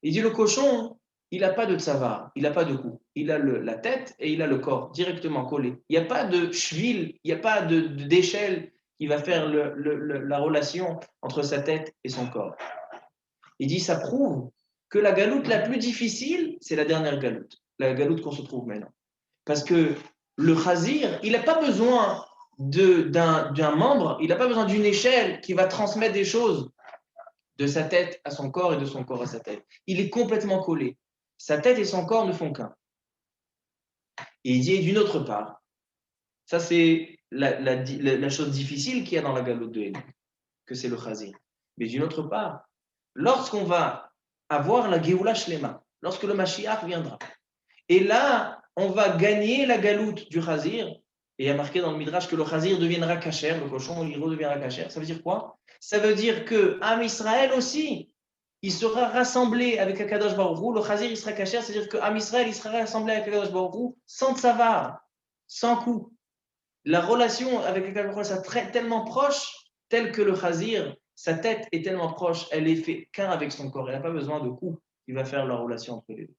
Il dit le cochon, il n'a pas de tzavar, il n'a pas de cou. Il a la tête et il a le corps directement collé. Il n'y a pas de cheville, il n'y a pas d'échelle qui va faire la relation entre sa tête et son corps. Il dit ça prouve que la galoute la plus difficile, c'est la dernière galoute, la galoute qu'on se trouve maintenant. Parce que le chazir, il n'a pas besoin d'un membre, il n'a pas besoin d'une échelle qui va transmettre des choses de sa tête à son corps et de son corps à sa tête. Il est complètement collé. Sa tête et son corps ne font qu'un. Et il dit d'une autre part, ça c'est la chose difficile qu'il y a dans la galoute de Edom, que c'est le chazir. Mais d'une autre part, lorsqu'on va avoir la Géoula Shlema, lorsque le Mashiach viendra. Et là, on va gagner la galoute du Khazir. Et il y a marqué dans le Midrash que le Khazir deviendra kasher, le cochon, il redeviendra kasher. Ça veut dire quoi? Ça veut dire que Am Israël aussi, il sera rassemblé avec Akadosh Baruch Hu. Le Khazir, il sera kasher, c'est-à-dire que Am Israël, il sera rassemblé avec Akadosh Baruch Hu sans tsavar, sans coup. La relation avec Akadosh Baruch Hu, ça est tellement proche, tel que le Khazir, sa tête est tellement proche, elle est fait qu'un avec son corps. Elle n'a pas besoin de coup qui va faire la relation entre les deux.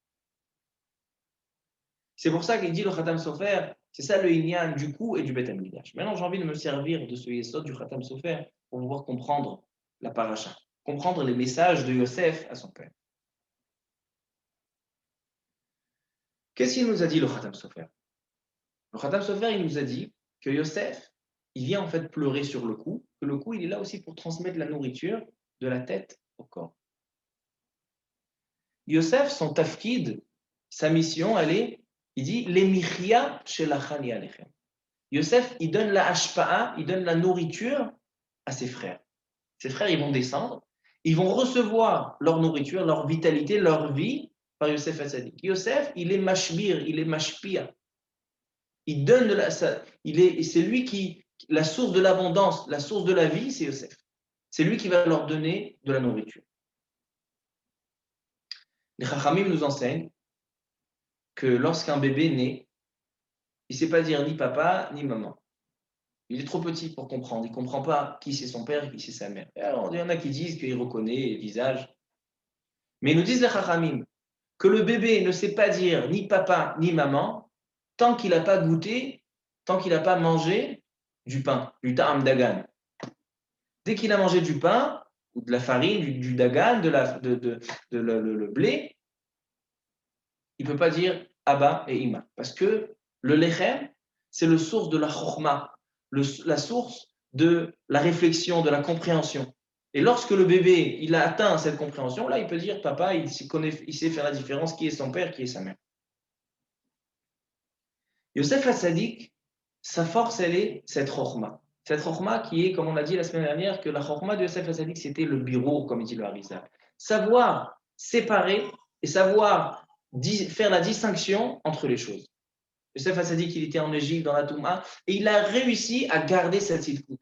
C'est pour ça qu'il dit le Khatam Sofer, c'est ça le Inyan du coup et du Bet HaMikdash. Maintenant, j'ai envie de me servir de ce Yesod du Khatam Sofer pour pouvoir comprendre la paracha, comprendre les messages de Yosef à son père. Qu'est-ce qu'il nous a dit le Khatam Sofer? Le Khatam Sofer, il nous a dit que Yosef, il vient en fait pleurer sur le cou, que le cou, il est là aussi pour transmettre la nourriture de la tête au corps. Yosef, son tafkid, sa mission, elle est, il dit, l'emichia shelachani alechem. Yosef, il donne la hashpa'a, il donne la nourriture à ses frères. Ses frères, ils vont descendre, ils vont recevoir leur nourriture, leur vitalité, leur vie par Yosef Hatzadik. Yosef, il est mashbir, il est mashpia. Il donne de la, c'est lui qui, la source de l'abondance, la source de la vie, c'est Yosef. C'est lui qui va leur donner de la nourriture. Les Chachamim nous enseignent que lorsqu'un bébé naît, il ne sait pas dire ni papa ni maman. Il est trop petit pour comprendre. Il ne comprend pas qui c'est son père et qui c'est sa mère. Et alors, il y en a qui disent qu'il reconnaît le visage. Mais nous disent les Chachamim que le bébé ne sait pas dire ni papa ni maman tant qu'il n'a pas goûté, tant qu'il n'a pas mangé du pain, du ta'am dagan. Dès qu'il a mangé du pain, ou de la farine, du dagan, le blé, il ne peut pas dire Abba et Ima. Parce que le lechem, c'est le source de la chokhma, la source de la réflexion, de la compréhension. Et lorsque le bébé il a atteint cette compréhension, là, il peut dire papa, il sait faire la différence, qui est son père, qui est sa mère. Yosef Hatzadik, sa force, elle est cette chokhma. Cette chokhma qui est, comme on l'a dit la semaine dernière, que la chokhma de Yosef Hatzadik, c'était le bureau, comme dit le Harizal. Savoir séparer et savoir faire la distinction entre les choses. Yosef Hatzadik, qu'il était en Égypte, dans la Touma, et il a réussi à garder cette sidkout.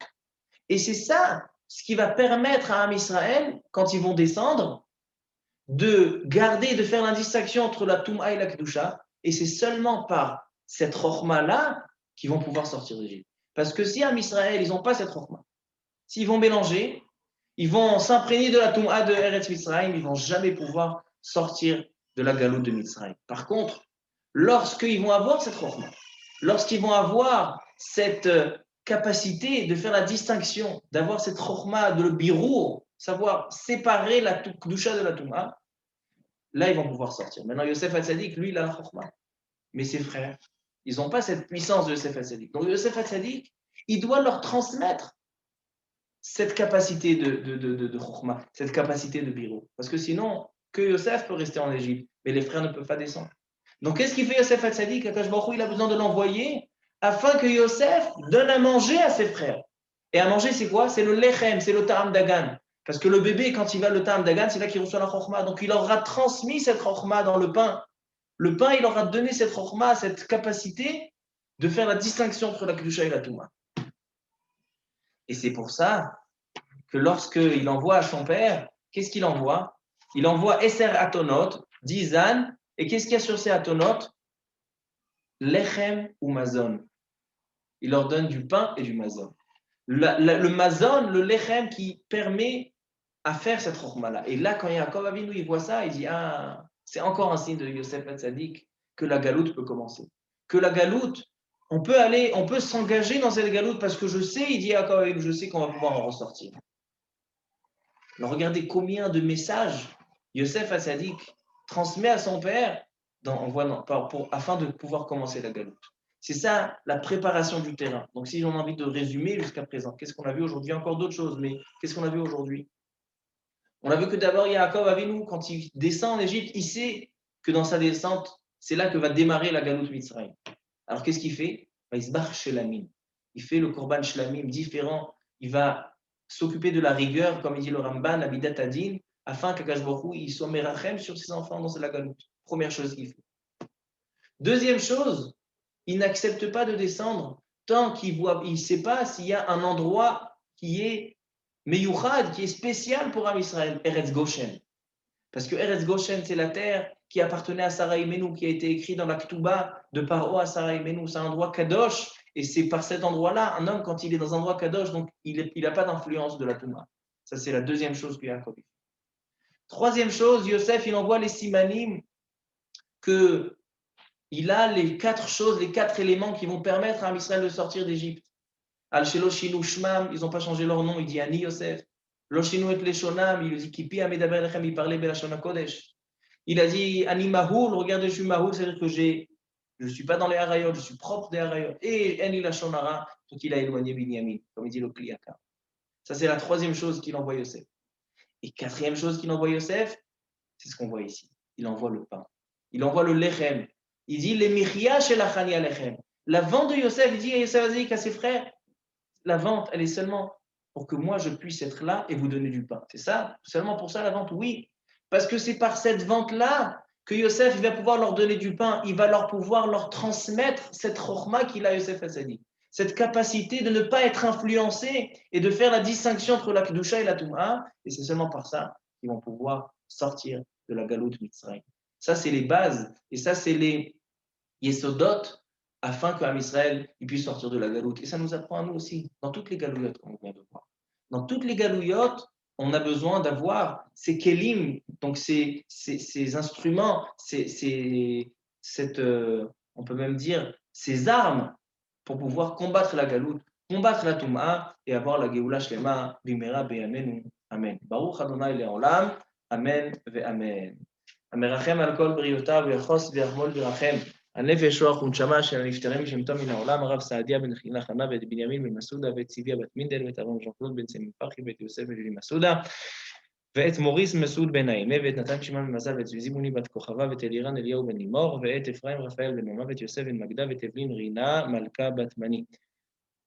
Et c'est ça, ce qui va permettre à Am Israël, quand ils vont descendre, de garder, de faire la distinction entre la Touma et la Kedusha, et c'est seulement par cette rochma-là qu'ils vont pouvoir sortir d'Égypte. Parce que si Am Israël, ils n'ont pas cette rochma, s'ils vont mélanger, ils vont s'imprégner de la Touma de Eretz Mitzrayim, ils ne vont jamais pouvoir sortir de la galoute de Mitzrayim. Par contre, lorsqu'ils vont avoir cette rochma, lorsqu'ils vont avoir cette capacité de faire la distinction, d'avoir cette rochma, de le birou, savoir séparer la Kedusha de la Touma, là, ils vont pouvoir sortir. Maintenant, Yosef Hatzadik, lui, il a la chokhma. Mais ses frères, ils n'ont pas cette puissance de Yosef Hatzadik. Donc, Yosef Hatzadik, il doit leur transmettre cette capacité de chokhma, cette capacité de biro. Parce que sinon, que Yosef peut rester en Égypte, mais les frères ne peuvent pas descendre. Donc, qu'est-ce qu'il fait Yosef Hatzadik? Akash Baruch Hu, il a besoin de l'envoyer afin que Yosef donne à manger à ses frères. Et à manger, c'est quoi? C'est le lechem, c'est le ta'am dagan. Parce que le bébé, quand il va le ta'am dagan, c'est là qu'il reçoit la chokhma. Donc, il aura transmis cette chokhma dans le pain. Le pain, il aura donné cette chokhma, cette capacité de faire la distinction entre la kedusha et la touma. Et c'est pour ça que lorsqu'il envoie à son père, qu'est-ce qu'il envoie? Il envoie Esser Atonot, 10 ânes, et qu'est-ce qu'il y a sur ces Atonot? Lechem ou mazon. Il leur donne du pain et du mazon. Le mazon, le lechem qui permet à faire cette chokhma-là. Et là, quand Yaakov Avinu, il voit ça, il dit, ah, c'est encore un signe de Yosef Hatzadik que la galoute peut commencer. Que la galoute, on peut s'engager dans cette galoute parce que je sais, il dit Yaakov Avinu, je sais qu'on va pouvoir en ressortir. Alors regardez combien de messages Yosef Hatzadik transmet à son père afin de pouvoir commencer la galoute. C'est ça la préparation du terrain. Donc si j'en ai envie de résumer jusqu'à présent, qu'est-ce qu'on a vu aujourd'hui? Encore d'autres choses, mais qu'est-ce qu'on a vu aujourd'hui? On a vu que d'abord Yaakov Avinu, quand il descend en Égypte, il sait que dans sa descente, c'est là que va démarrer la galoute Mitzrayim. Alors qu'est-ce qu'il fait? Il se barre shlamim. Il fait le korban shlamim différent. Il va s'occuper de la rigueur, comme il dit le Ramban, la bidat adin, afin qu'Akadosh Baruch Hu, il soit merachem sur ses enfants dans la galoute. Première chose qu'il fait. Deuxième chose, il n'accepte pas de descendre tant qu'il ne sait pas s'il y a un endroit qui est meyuchad, qui est spécial pour Am Israël, Eretz Goshen. Parce que Eretz Goshen, c'est la terre qui appartenait à Sarah Imenu, qui a été écrit dans la Ketouba de Paro à Sarah Imenu. C'est un endroit kadosh, et c'est par cet endroit-là, un homme, quand il est dans un endroit kadosh, donc il n'a pas d'influence de la Touma. Ça, c'est la deuxième chose que Yaakov fait. Troisième chose, Yosef, il envoie les simanim que il a les 4 choses, les 4 éléments qui vont permettre à Israël de sortir d'Égypte. Al-Sheloshinu Shmam, ils n'ont pas changé leur nom, il dit Ani Yosef. Loshinu et Leshonam, il dit Kipi Amedaber Lechem, il parlait Belashon Kodesh. Il a dit Ani Mahoul, regardez, je suis Mahoul, c'est-à-dire que je ne suis pas dans les Harayot, je suis propre des Harayot. Et Ani Lashonara, donc il a éloigné Binyamin, comme il dit le Kliaka. Ça, c'est la troisième chose qu'il envoie Yosef. Et quatrième chose qu'il envoie Yosef, c'est ce qu'on voit ici. Il envoie le pain. Il envoie le lechem. Il dit les michia chez la chania lechem. La vente de Yosef, il dit à Yosef à ses frères, la vente, elle est seulement pour que moi je puisse être là et vous donner du pain. C'est ça? Seulement pour ça la vente? Oui. Parce que c'est par cette vente-là que Yosef il va pouvoir leur donner du pain. Il va pouvoir leur transmettre cette chokhma qu'il a Yosef Hassani. Cette capacité de ne pas être influencé et de faire la distinction entre la Kedusha et la Touma. Et c'est seulement par ça qu'ils vont pouvoir sortir de la galoute Mitzrayim. Ça, c'est les bases. Et ça, c'est les yesodot afin qu'Am Israël puisse sortir de la galoute. Et ça nous apprend à nous aussi, dans toutes les galouillottes qu'on vient de voir. Dans toutes les galouillottes, on a besoin d'avoir ces kelim, donc ces instruments, on peut même dire, ces armes pour pouvoir combattre la galoute, combattre la Touma et avoir la Geoula Shlema, Bimera Beyamenu. Amen. Baruch Adonai Le'olam. Amen ve'amen. המרחם על כל בריאותיו ויחוס ויחמול ברחם על נפש רוח ונשמה של הנפטרים משמתם מן העולם, הרב סעדיה בן חנה ואת בנימין בן מסעודה ואת ציוויה בת מינדל ואת אברהם ז'ן-קלוד בן סמי פרחי ואת יוסף בן אלי מסעודה ואת מוריס מסעוד בן נעימה ואת נתן שמעון בן מזל ואת זימוני בת כוכבא ואת אלירן אליהו בן לימור ואת אפרים רפאל בן נעמה ואת יוסף בן מגדה ואת אבלין רינה מלכה בת מני.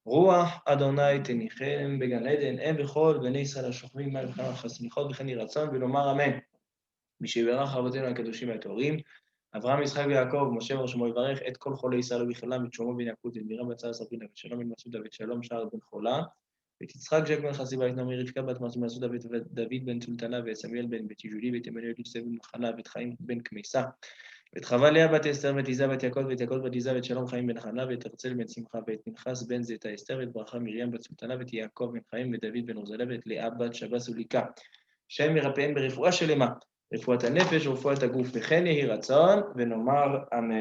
רוח אדוני תניחם בגן עדן הם וכל בני ישראל השוכבים מעל חסמיכות וכן יהי רצון ונאמר אמן. משברך אבותינו הקדושים והטהורים, אברהם, יצחק ויעקב, משה ושמו יברך את כל חולי ישראל ובכללם, את שלמה בן יעקב, את מירם בצלאל ספרינה, ואת שלום בן מסעודה, ואת שלום שער בן חולה, ואת יצחק ז'ק בן חסיבה, ואת נעמי רבקה בת מסעודה, ואת דוד בן צולטנה, ואת סמיאל בן בית יג'ולי, ואת עמנואל יוסף בן חנה, ואת חיים בן כמיסה, ואת חווה לאה בת אסתר, ואת עיזה בת יעקב, ואת יעקב בת עיזה, ואת שלום חיים בן חנה, ואת הרצל בן שמחה, ואת פנחס בן זיתא אסתר, ואת ברכה מרים בת צולטנה, ואת יעקב בן חיים, ודוד בן עוזלה, ואת לאה בת שבס וליקה, שהם ירפאם ברפואה שלמה. רפואת הנפש ורפואת הגוף, וכן יהי רצון, ונאמר אמן.